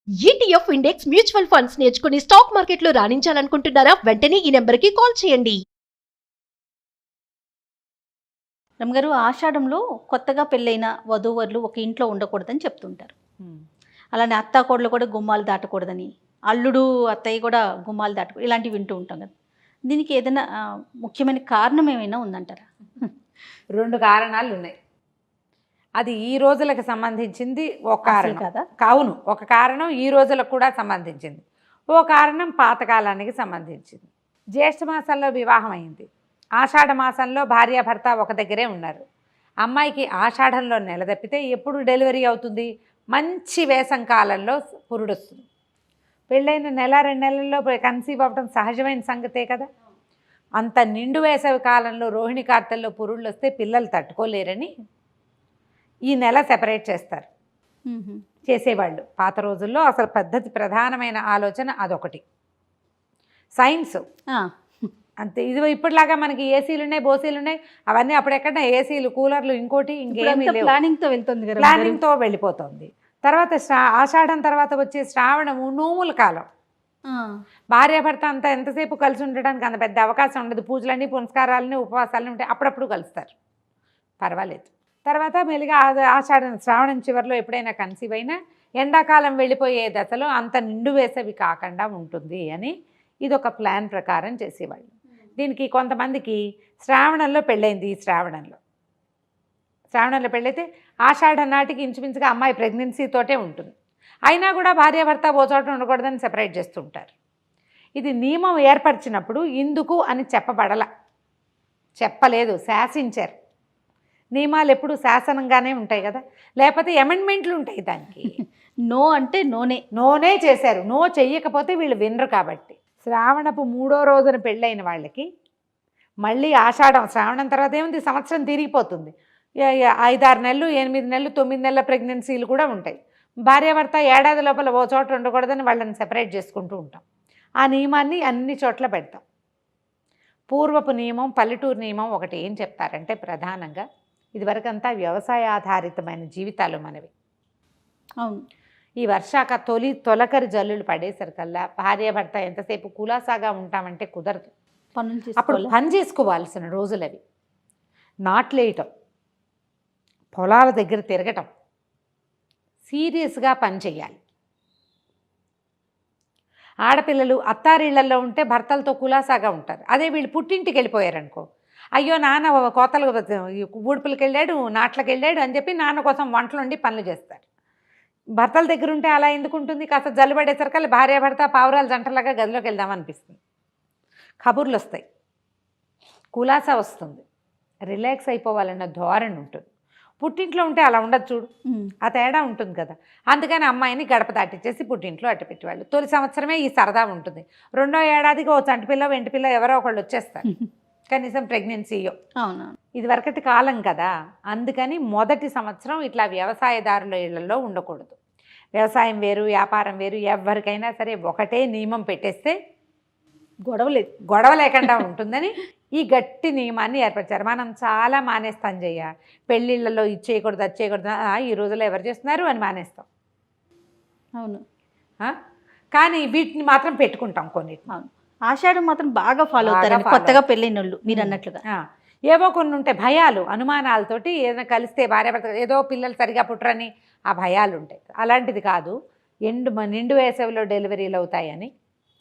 ETF index mutual funds నేర్చుకుని stock మార్కెట్లో రాణించాలనుకుంటున్నారా? వెంటనే ఈ నెంబర్కి కాల్ చేయండి. రమ్మగారు, ఆషాఢంలో కొత్తగా పెళ్ళైన వధూవరులు ఒక ఇంట్లో ఉండకూడదని చెప్తుంటారు. అలానే అత్తాకోడలు కూడా గుమ్మాలు దాటకూడదని, అల్లుడు అత్తయ్య కూడా గుమ్మాలు దాటకూడదు, ఇలాంటివి వింటూ ఉంటాం కదా. దీనికి ఏదైనా ముఖ్యమైన కారణం ఏమైనా ఉందంటారా? 2 కారణాలు ఉన్నాయి. అది ఈ రోజులకు సంబంధించింది ఒక కారణం కదా. కావును, ఒక కారణం ఈ రోజులకు కూడా సంబంధించింది, ఓ కారణం పాతకాలానికి సంబంధించింది. జ్యేష్ఠ మాసంలో వివాహం అయింది, ఆషాఢ మాసంలో భార్యాభర్త ఒక దగ్గరే ఉన్నారు. అమ్మాయికి ఆషాఢంలో నెల తప్పితే ఎప్పుడు డెలివరీ అవుతుంది? మంచి వేసం కాలంలో పురుడు వస్తుంది. పెళ్ళైన నెల 2 నెలల్లో కన్సీవ్ అవ్వడం సహజమైన సంగతే కదా. అంత నిండు వేసవి కాలంలో రోహిణి కార్తెల్లో పురుళ్ళు వస్తే పిల్లలు తట్టుకోలేరని ఈ నెల సెపరేట్ చేసేవాళ్ళు పాత రోజుల్లో. అసలు పద్ధతి, ప్రధానమైన ఆలోచన అదొకటి. సైన్స్ అంతే. ఇది ఇప్పటిలాగా మనకి ఏసీలు ఉన్నాయి, బోసీలు ఉన్నాయి, అవన్నీ అప్పుడెక్కడ ఏసీలు, కూలర్లు, ఇంకోటి ఇంకేమీ లేవు. ప్లానింగ్తో వెళ్తుంది కదా, ప్లానింగ్తో వెళ్ళిపోతుంది. తర్వాత ఆషాఢం తర్వాత వచ్చే శ్రావణము నోముల కాలం. భార్యాభర్త అంతా ఎంతసేపు కలిసి ఉండడానికి అంత పెద్ద అవకాశం ఉండదు. పూజలన్నీ, పునస్కారాలని, ఉపవాసాలని ఉంటాయి, అప్పుడప్పుడు కలుస్తారు, పర్వాలేదు. తర్వాత మెల్లిగా ఆషాఢం, శ్రావణం చివరిలో ఎప్పుడైనా కన్సీవ్ అయినా ఎండాకాలం వెళ్ళిపోయే దశలో అంత నిండు వేసవి కాకుండా ఉంటుంది అని ఇదొక ప్లాన్ ప్రకారం చేసేవాళ్ళు. దీనికి కొంతమందికి శ్రావణంలో పెళ్ళైంది. ఈ శ్రావణంలో పెళ్ళైతే ఆషాఢం నాటికి ఇంచుమించుగా అమ్మాయి ప్రెగ్నెన్సీతోటే ఉంటుంది. అయినా కూడా భార్యాభర్త ఓ చోట ఉండకూడదని సెపరేట్ చేస్తుంటారు. ఇది నియమం ఏర్పరిచినప్పుడు ఇందుకు అని చెప్పలేదు, శాసించారు. నియమాలు ఎప్పుడు శాసనంగానే ఉంటాయి కదా, లేకపోతే అమెండ్మెంట్లు ఉంటాయి దానికి. నో అంటే నోనే చేశారు. నో చెయ్యకపోతే వీళ్ళు వినరు. కాబట్టి శ్రావణపు 3వ రోజున పెళ్ళైన వాళ్ళకి మళ్ళీ ఆషాఢం, శ్రావణం తర్వాత ఏముంది, సంవత్సరం తిరిగిపోతుంది. 5-6 నెలలు, 8 నెలలు, 9 నెలల ప్రెగ్నెన్సీలు కూడా ఉంటాయి. భార్యాభర్త ఏడాది లోపల ఓ చోట ఉండకూడదని వాళ్ళని సెపరేట్ చేసుకుంటూ ఉంటాం. ఆ నియమాన్ని అన్ని చోట్ల పెడతాం. పూర్వపు నియమం, పల్లెటూరు నియమం ఒకటి ఏం చెప్తారంటే, ప్రధానంగా ఇదివరకంతా వ్యవసాయ ఆధారితమైన జీవితాలు మనవి. అవును. ఈ తొలకరి జల్లులు పడేసరికల్లా భార్యాభర్త ఎంతసేపు కులాసాగా ఉంటామంటే కుదరదు. అప్పుడు పని చేసుకోవాల్సిన రోజులవి. నాట్లేయటం, పొలాల దగ్గర తిరగటం, సీరియస్గా పని చేయాలి. ఆడపిల్లలు అత్తారిళ్లలో ఉంటే భర్తలతో కులాసాగా ఉంటారు. అదే వీళ్ళు పుట్టింటికి వెళ్ళిపోయారనుకో, అయ్యో నాన్న కోతలు ఊడుపులకు వెళ్ళాడు, నాట్లకు వెళ్ళాడు అని చెప్పి నాన్న కోసం వంటలు వండి పనులు చేస్తారు. భర్తల దగ్గర ఉంటే అలా ఎందుకు ఉంటుంది? కాస్త జల్లుబడేసరికల్లా భార్యాభర్త పావురాలు జంటలాగా గదిలోకి వెళ్దామనిపిస్తుంది. కబుర్లు వస్తాయి, కులాసా వస్తుంది, రిలాక్స్ అయిపోవాలన్న ధోరణి ఉంటుంది. పుట్టింట్లో ఉంటే అలా ఉండదు చూడు, ఆ తేడా ఉంటుంది కదా. అందుకని అమ్మాయిని గడప దాటిచ్చేసి పుట్టింట్లో అట్టపెట్టేవాళ్ళు. తొలి సంవత్సరమే ఈ సరదా ఉంటుంది. 2వ ఏడాదికి ఓ చంటిపిల్ల, వెంటిపిల్ల ఎవరో ఒకళ్ళు వచ్చేస్తారు, కనీసం ప్రెగ్నెన్సీయో. అవునా, ఇది వరకటి కాలం కదా. అందుకని మొదటి సంవత్సరం ఇట్లా వ్యవసాయదారుల ఇళ్లలో ఉండకూడదు. వ్యవసాయం వేరు, వ్యాపారం వేరు. ఎవరికైనా సరే ఒకటే నియమం పెట్టేస్తే గొడవ లేకుండా ఉంటుందని ఈ గట్టి నియమాన్ని ఏర్పరిచారు. మనం చాలా మానేస్తాం చెయ్య, పెళ్ళిళ్ళలో ఇది చేయకూడదు, అది చేయకూడదు, ఈ రోజుల్లో ఎవరు చేస్తున్నారు అని మానేస్తాం. అవును. కానీ వీటిని మాత్రం పెట్టుకుంటాం కొన్నిటిని. అవును. ఆషాఢం మాత్రం బాగా ఫాలో అవుతారు కొత్తగా పెళ్ళైన వాళ్ళు, మీరు అన్నట్లుగా. ఏవో కొన్ని ఉంటాయి భయాలు, అనుమానాలతోటి. ఏదైనా కలిస్తే భార్యాభర్త ఏదో పిల్లలు సరిగా పుట్టరని ఆ భయాలు ఉంటాయి. అలాంటిది కాదు, నిండు వేసవిలో డెలివరీలు అవుతాయని,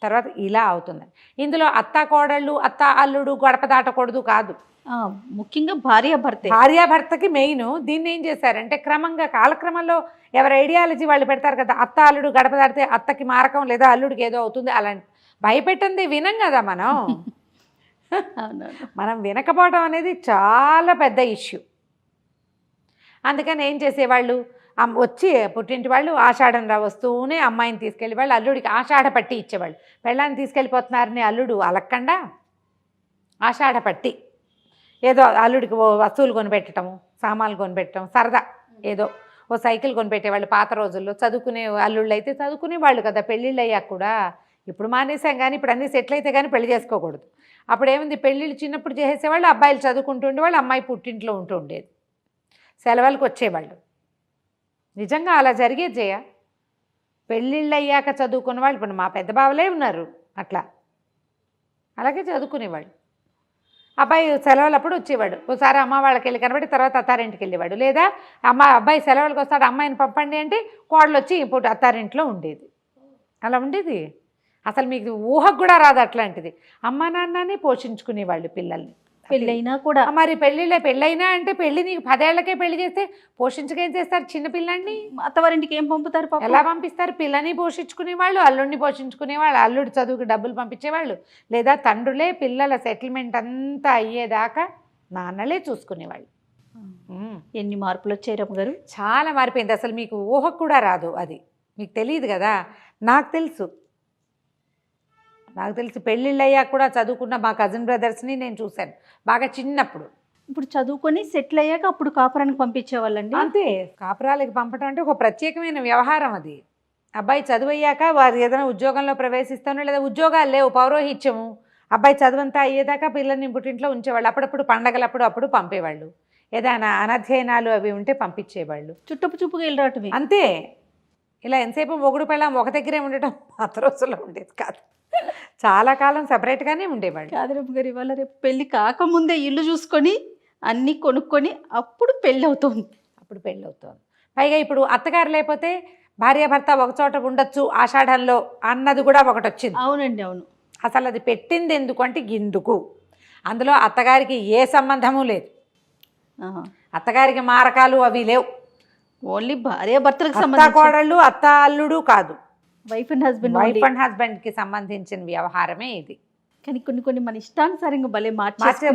తర్వాత ఇలా అవుతుందని. ఇందులో అత్త కోడళ్ళు, అత్త అల్లుడు గడప దాటకూడదు కాదు, ముఖ్యంగా భార్యాభర్తకి మెయిన్. దీన్ని ఏం చేశారంటే క్రమంగా కాలక్రమంలో ఎవరి ఐడియాలజీ వాళ్ళు పెడతారు కదా. అత్త అల్లుడు గడప దాటితే అత్తకి మారకం లేదా అల్లుడికి ఏదో అవుతుంది, అలాంటి భయపెట్టింది వినం కదా మనం. మనం వినకపోవడం అనేది చాలా పెద్ద ఇష్యూ. అందుకని ఏం చేసేవాళ్ళు, వచ్చి పుట్టింటి వాళ్ళు ఆషాఢం వస్తూనే అమ్మాయిని తీసుకెళ్ళి వాళ్ళు అల్లుడికి ఆషాఢ పట్టి ఇచ్చేవాళ్ళు. పెళ్ళాన్ని తీసుకెళ్ళిపోతున్నారని అల్లుడు అలక్కండా ఆషాఢ పట్టి ఏదో అల్లుడికి ఓ వస్తువులు కొనిపెట్టడము, సామాన్లు కొనిపెట్టడం, సరదా ఏదో ఓ సైకిల్ కొనిపెట్టేవాళ్ళు. పాత రోజుల్లో చదువుకునే అల్లుళ్ళు అయితే చదువుకునేవాళ్ళు కదా. పెళ్ళిళ్ళు అయ్యాక కూడా, ఇప్పుడు మానేసాం కానీ ఇప్పుడు అన్నీ సెటిల్ అయితే కానీ పెళ్లి చేసుకోకూడదు. అప్పుడు ఏముంది, పెళ్ళిళ్ళు చిన్నప్పుడు చేసేవాళ్ళు, అబ్బాయిలు చదువుకుంటూ ఉండేవాళ్ళు, అమ్మాయి పుట్టింట్లో ఉంటూ ఉండేది, సెలవులకు వచ్చేవాళ్ళు. నిజంగా అలా జరిగేది జయ. పెళ్ళిళ్ళు అయ్యాక చదువుకున్న వాళ్ళు ఇప్పుడు మా పెద్ద బావలే ఉన్నారు అట్లా, అలాగే చదువుకునేవాళ్ళు. అబ్బాయి సెలవులప్పుడు వచ్చేవాడు, ఒకసారి అమ్మ వాళ్ళకి వెళ్ళి కనబడి తర్వాత అత్తారింటికి వెళ్ళేవాడు, లేదా అబ్బాయి సెలవులకు వస్తాడు అమ్మాయిని పంపండి అంటే కోడలు వచ్చి ఇప్పుడు అత్తారింట్లో ఉండేది. అలా ఉండేది. అసలు మీకు ఊహకు కూడా రాదు అట్లాంటిది. అమ్మ నాన్నని పోషించుకునేవాళ్ళు పిల్లల్ని. పెళ్ళైనా కూడా మరి పెళ్ళైనా అంటే పెళ్ళి నీకు 10 ఏళ్లకే పెళ్లి చేస్తే పోషించకేం చేస్తారు చిన్నపిల్లాన్ని? అత్తవారింటికి ఏం పంపుతారు పాపం? ఎలా పంపిస్తారు? పిల్లని పోషించుకునేవాళ్ళు, అల్లుడిని పోషించుకునేవాళ్ళు, అల్లుడి చదువుకి డబ్బులు పంపించేవాళ్ళు, లేదా తండ్రులే పిల్లల సెటిల్మెంట్ అంతా అయ్యేదాకా నాన్నలే చూసుకునేవాళ్ళు. ఎన్ని మార్పులు వచ్చాయి రమ్మగారు? చాలా మారిపోయింది. అసలు మీకు ఊహకు కూడా రాదు. అది మీకు తెలియదు కదా. నాకు తెలుసు పెళ్ళిళ్ళు అయ్యాక కూడా చదువుకున్న మా కజిన్ బ్రదర్స్ని నేను చూశాను బాగా చిన్నప్పుడు. ఇప్పుడు చదువుకొని సెటిల్ అయ్యాక అప్పుడు కాపురానికి పంపించేవాళ్ళండి. అంతే, కాపురాలకి పంపడం అంటే ఒక ప్రత్యేకమైన వ్యవహారం అది. అబ్బాయి చదువు అయ్యాక వారు ఏదైనా ఉద్యోగంలో ప్రవేశిస్తానో, లేదా ఉద్యోగాలు లేవు పౌరోహిత్యము, అబ్బాయి చదువంతా అయ్యేదాకా పిల్లల్ని పుట్టింట్లో ఉంచేవాళ్ళు. అప్పుడప్పుడు పండగలప్పుడు అప్పుడు పంపేవాళ్ళు, ఏదైనా అనధ్యయనాలు అవి ఉంటే పంపించేవాళ్ళు. చుట్టపు చూపుగా వెళ్ళి రావటమే అంతే. ఇలా ఎంతసేపు మొగుడు పెళ్ళాం ఒక దగ్గరే ఉండటం పాత రోజుల్లో ఉండేది కాదు. చాలా కాలం సెపరేట్గానే ఉండేవాళ్ళు. కాదరమ్మ గారు, ఇవాళ రేపు పెళ్ళి కాకముందే ఇల్లు చూసుకొని అన్నీ కొనుక్కొని అప్పుడు పెళ్ళి అవుతుంది. పైగా ఇప్పుడు అత్తగారు లేకపోతే భార్యాభర్త ఒకచోట ఉండొచ్చు ఆషాఢంలో అన్నది కూడా ఒకటి వచ్చింది. అవునండి, అవును. అసలు అది పెట్టింది ఎందుకు అంటే ఇందుకు. అందులో అత్తగారికి ఏ సంబంధము లేదు, అత్తగారికి మారకాలు అవి లేవు. ఓన్లీ భార్యాభర్తలకు అత్త సంబంధించి కోడళ్ళు అత్త అల్లుడు కాదు, వైఫ్ అండ్ హస్బెండ్కి సంబంధించిన వ్యవహారమే ఇది. కానీ కొన్ని మన ఇష్టానుసారంగా భలే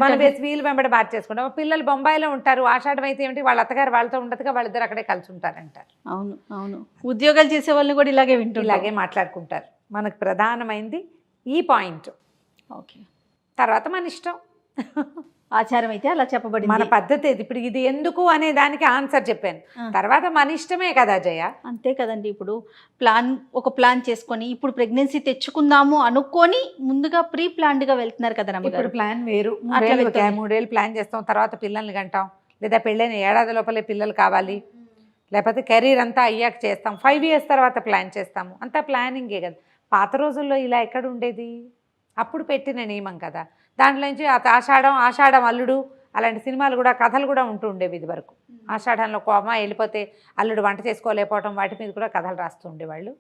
మన వీలు వెంబడి మార్చేసుకుంటాం. పిల్లలు బొంబాయిలో ఉంటారు, ఆషాఢం అయితే ఏమిటి వాళ్ళ అత్తగారు వాళ్ళతో ఉండదుగా, వాళ్ళిద్దరు అక్కడే కలిసి ఉంటారంటారు. అవును అవును, ఉద్యోగాలు చేసే వాళ్ళని కూడా ఇలాగే ఇలాగే మాట్లాడుకుంటారు. మనకు ప్రధానమైంది ఈ పాయింట్. ఓకే, తర్వాత మన ఇష్టం. ఆచారం అయితే అలా చెప్పబడింది, మన పద్ధతి. ఇప్పుడు ఇది ఎందుకు అనే దానికి ఆన్సర్ చెప్పాను, తర్వాత మన ఇష్టమే కదా జయ. అంతే కదండి. ఇప్పుడు ఒక ప్లాన్ చేసుకొని ఇప్పుడు ప్రెగ్నెన్సీ తెచ్చుకుందాము అనుకొని ముందుగా ప్రీ ప్లాన్డ్గా వెళ్తున్నారు కదా రమ్మ గారు. ఇప్పుడు ప్లాన్ వేరు. 3 ఏళ్ళు ప్లాన్ చేస్తాం, తర్వాత పిల్లల్ని కంటాం, లేదా పెళ్ళైన ఏడాది లోపలే పిల్లలు కావాలి, లేకపోతే కెరీర్ అంతా అయ్యాక చేస్తాం, 5 years తర్వాత ప్లాన్ చేస్తాము. అంతా ప్లానింగే కదా. పాత రోజుల్లో ఇలా ఎక్కడ ఉండేది? అప్పుడు పెట్టిన నియమం కదా. దాంట్లో నుంచి ఆషాఢం అల్లుడు అలాంటి సినిమాలు కూడా, కథలు కూడా ఉంటూ ఉండేవి ఇది వరకు. ఆషాఢంలో కోమ వెళ్ళిపోతే అల్లుడు వంట చేసుకోలేకపోవడం, వాటి మీద కూడా కథలు రాస్తూ ఉండేవాళ్ళు.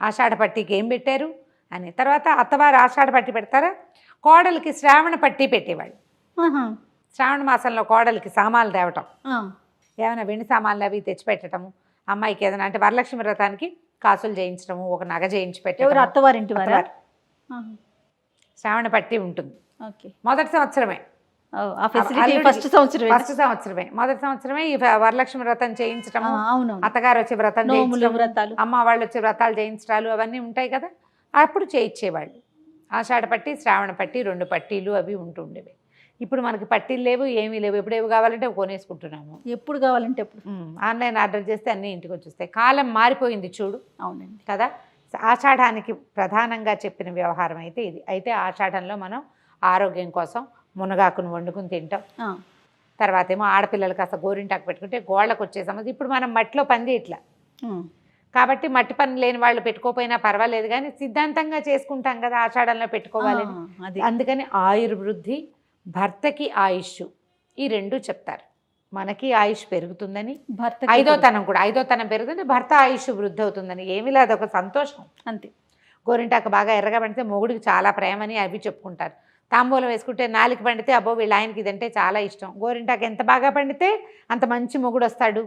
ఆషాఢ పట్టికి ఏం పెట్టారు అని. తర్వాత అత్తవారు ఆషాఢ పట్టి పెడతారా, కోడలికి శ్రావణ పట్టి పెట్టేవాళ్ళు. శ్రావణ మాసంలో కోడలికి సామాన్లు తేవటం, ఏమైనా వెండి సామాన్లు అవి తెచ్చిపెట్టడము, అమ్మాయికి ఏదైనా అంటే వరలక్ష్మి వ్రతానికి కాసులు చేయించడము, ఒక నగ చేయించి పెట్టడం. అత్తవారింటి శ్రావణ పట్టి ఉంటుంది. మొదటి సంవత్సరమే, ఫస్ట్ సంవత్సరమే, మొదటి సంవత్సరమే ఈ వరలక్ష్మి వ్రతం చేయించడము, అత్తగారు వచ్చి వ్రతం చేయించడం, అమ్మ వాళ్ళు వచ్చి వ్రతాలు చేయించడాలు అవన్నీ ఉంటాయి కదా, అప్పుడు చేయించేవాళ్ళు. ఆషాఢ పట్టి, శ్రావణ పట్టి, 2 పట్టీలు అవి ఉంటుండేవి. ఇప్పుడు మనకి పట్టీలు లేవు, ఏమీ లేవు. ఎప్పుడు ఏవి కావాలంటే కొనేసుకుంటున్నాము, ఎప్పుడు కావాలంటే అప్పుడు ఆన్లైన్ ఆర్డర్ చేస్తే అన్నీ ఇంటికి వచ్చేస్తాయి. కాలం మారిపోయింది చూడు. అవునండి కదా. ఆషాఢానికి ప్రధానంగా చెప్పిన వ్యవహారం అయితే ఇది. అయితే ఆషాఢంలో మనం ఆరోగ్యం కోసం మునగాకును వండుకుని తింటాం. తర్వాత ఏమో ఆడపిల్లలు కాస్త గోరింటాకు పెట్టుకుంటే గోళ్ళకు వచ్చే సమస్య. ఇప్పుడు మనం మట్టిలో పని ఇట్లా కాబట్టి మట్టి పని లేని వాళ్ళు పెట్టుకోపోయినా పర్వాలేదు, కానీ సిద్ధాంతంగా చేసుకుంటాం కదా ఆషాఢంలో పెట్టుకోవాలని. అందుకని ఆయుర్వృద్ధి, భర్తకి ఆయుష్, ఈ 2 చెప్తారు. మనకి ఆయుష్ పెరుగుతుందని, భర్త 5వ తనం కూడా, 5వ తనం పెరుగుతుంది, భర్త ఆయుష్ వృద్ధి అవుతుందని. ఏమీ లేదు, ఒక సంతోషం అంతే. గోరింటాకు బాగా ఎర్రగా పండితే మొగుడికి చాలా ప్రేమని అవి చెప్పుకుంటారు. తాంబూలం వేసుకుంటే 4 పండితే అబ్బో వీళ్ళ ఆయనకి ఇదంటే చాలా ఇష్టం. గోరింటాకు ఎంత బాగా పండితే అంత మంచి మొగుడు వస్తాడు,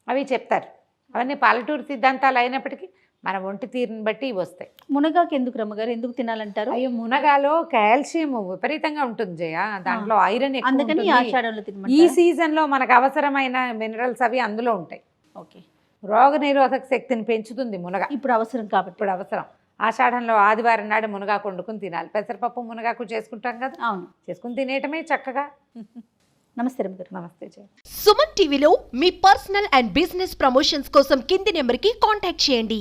అవి చెప్తారు. అవన్నీ పల్లెటూరు సిద్ధాంతాలు అయినప్పటికీ మన ఒంటి తీరుని బట్టి ఇవి వస్తాయి. మునగాకు ఎందుకు రమ్మగారు, ఎందుకు తినాలంటారు? అయ్యో, మునగాలో కాల్షియం విపరీతంగా ఉంటుంది జయ, దాంట్లో ఐరన్ ఎక్కువ. ఈ సీజన్లో మనకు అవసరమైన మినరల్స్ అవి అందులో ఉంటాయి. ఓకే, రోగ నిరోధక శక్తిని పెంచుతుంది మునగ. ఇప్పుడు అవసరం కాబట్టి. ఇప్పుడు అవసరం. ఆషాఢంలో ఆదివారం నాడు మునగాకు వండుకుని తినాలి. పెసరపప్పు మునగాకు చేసుకుంటాం కదా, అవును, చేసుకుని తినేయటమే చక్కగా. నమస్తే రమ్మగారు. నమస్తే జయ. సుమన్ టీవీలో మీ పర్సనల్ అండ్ బిజినెస్ ప్రమోషన్స్ కోసం కింది నెంబర్కి కాంటాక్ట్ చేయండి.